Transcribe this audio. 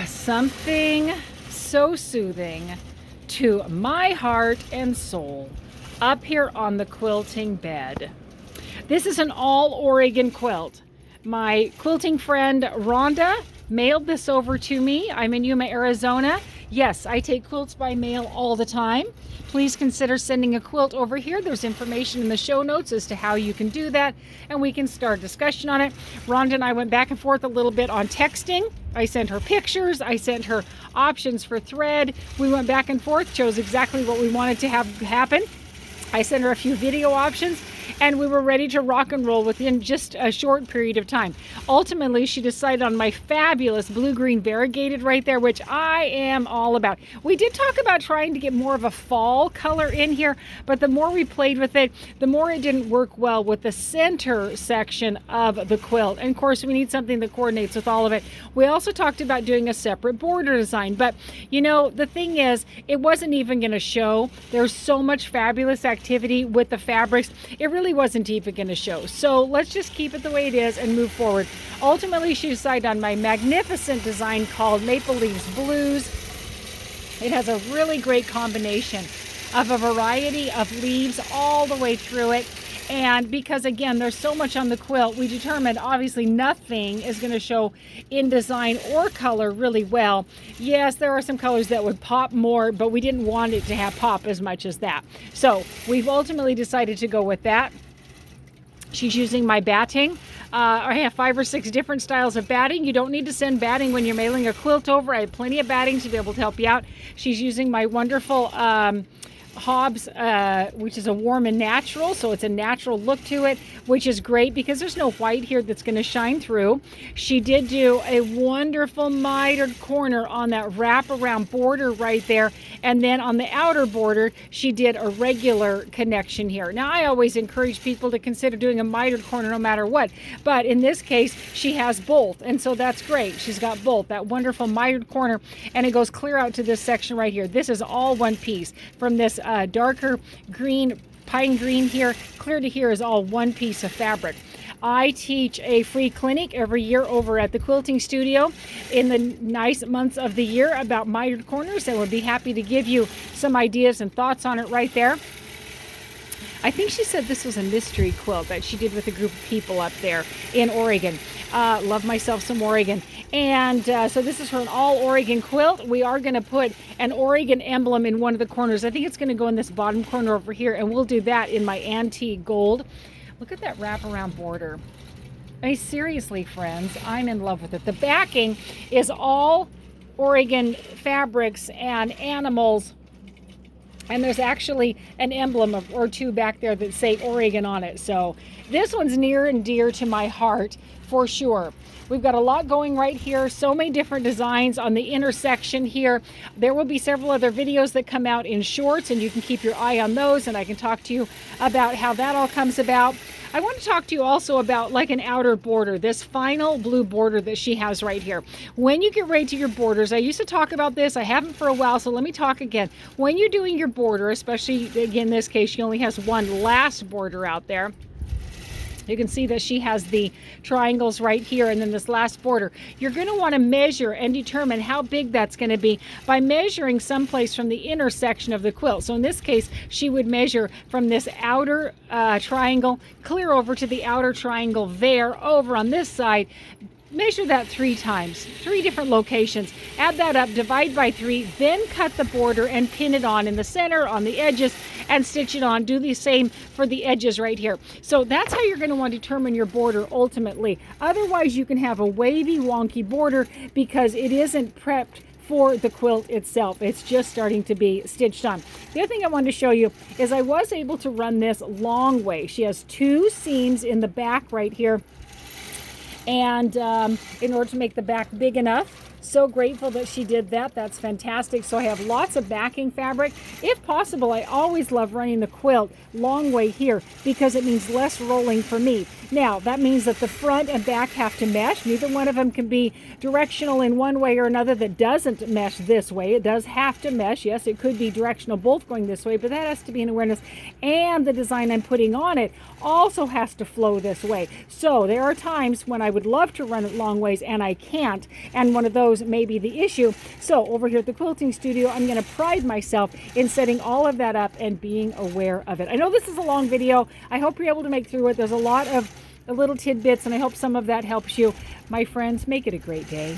Something so soothing to my heart and soul up here on the quilting bed. This is an all Oregon quilt. My quilting friend Rhonda mailed this over to me. I'm in Yuma, Arizona. Yes, I take quilts by mail all the time. Please consider sending a quilt over here. There's information in the show notes as to how you can do that, and we can start a discussion on it. Rhonda and I went back and forth a little bit on texting. I sent her pictures. I sent her options for thread. We went back and forth, chose exactly what we wanted to have happen. I sent her a few video options, and we were ready to rock and roll within just a short period of time. Ultimately, she decided on my fabulous blue-green variegated right there, which I am all about. We did talk about trying to get more of a fall color in here, but the more we played with it, the more it didn't work well with the center section of the quilt. And of course, we need something that coordinates with all of it. We also talked about doing a separate border design, but you know, the thing is, it wasn't even going to show. There's so much fabulous activity with the fabrics. It really wasn't even going to show. So let's just keep it the way it is and move forward. Ultimately, she decided on my magnificent design called Maple Leaves Blues. It has a really great combination of a variety of leaves all the way through it. And because again, there's so much on the quilt, we determined obviously nothing is going to show in design or color really well. Yes, there are some colors that would pop more, but we didn't want it to have pop as much as that. So we've ultimately decided to go with that. She's using my batting. I have 5 or 6 different styles of batting. You don't need to send batting when you're mailing a quilt over. I have plenty of batting to be able to help you out. She's using my wonderful Hobbs, which is a warm and natural, so it's a natural look to it, which is great because there's no white here that's going to shine through. She did do a wonderful mitered corner on that wraparound border right there, and then on the outer border she did a regular connection here. Now I always encourage people to consider doing a mitered corner no matter what, but in this case she has both, and so that's great. She's got both, that wonderful mitered corner, and it goes clear out to this section right here. This is all one piece from this darker green, pine green here, clear to here is all one piece of fabric. I teach a free clinic every year over at the Quilting Studio in the nice months of the year about mitered corners, and would be happy to give you some ideas and thoughts on it right there. I think she said this was a mystery quilt that she did with a group of people up there in Oregon. Love myself some Oregon. And so this is for an all Oregon quilt. We are going to put an Oregon emblem in one of the corners. I think it's going to go in this bottom corner over here, and we'll do that in my antique gold. Look at that wraparound border. I mean, seriously, friends, I'm in love with it. The backing is all Oregon fabrics and animals. And there's actually an emblem or two back there that say Oregon on it. So this one's near and dear to my heart for sure. We've got a lot going right here. So many different designs on the intersection here. There will be several other videos that come out in shorts, and you can keep your eye on those, and I can talk to you about how that all comes about. I want to talk to you also about like an outer border, this final blue border that she has right here. When you get ready to your borders, I used to talk about this, I haven't for a while, so let me talk again. When you're doing your border, especially again in this case, she only has one last border out there. You can see that she has the triangles right here and then this last border. You're going to want to measure and determine how big that's going to be by measuring someplace from the intersection of the quilt. So in this case, she would measure from this outer triangle clear over to the outer triangle there over on this side. Measure that 3 times, 3 different locations. Add that up, divide by 3, then cut the border and pin it on in the center, on the edges, and stitch it on. Do the same for the edges right here. So that's how you're going to want to determine your border ultimately. Otherwise, you can have a wavy, wonky border because it isn't prepped for the quilt itself. It's just starting to be stitched on. The other thing I wanted to show you is I was able to run this long way. She has 2 seams in the back right here. And in order to make the back big enough, so grateful that she did that. That's fantastic. So I have lots of backing fabric. If possible, I always love running the quilt long way here because it means less rolling for me. Now, that means that the front and back have to mesh. Neither one of them can be directional in one way or another that doesn't mesh this way. It does have to mesh. Yes, it could be directional both going this way, but that has to be an awareness. And the design I'm putting on it also has to flow this way. So there are times when I would love to run it long ways, and I can't. And one of those may be the issue. So over here at the quilting studio, I'm going to pride myself in setting all of that up and being aware of it. I know this is a long video. I hope you're able to make through it. There's a lot of little tidbits, and I hope some of that helps you. My friends, make it a great day.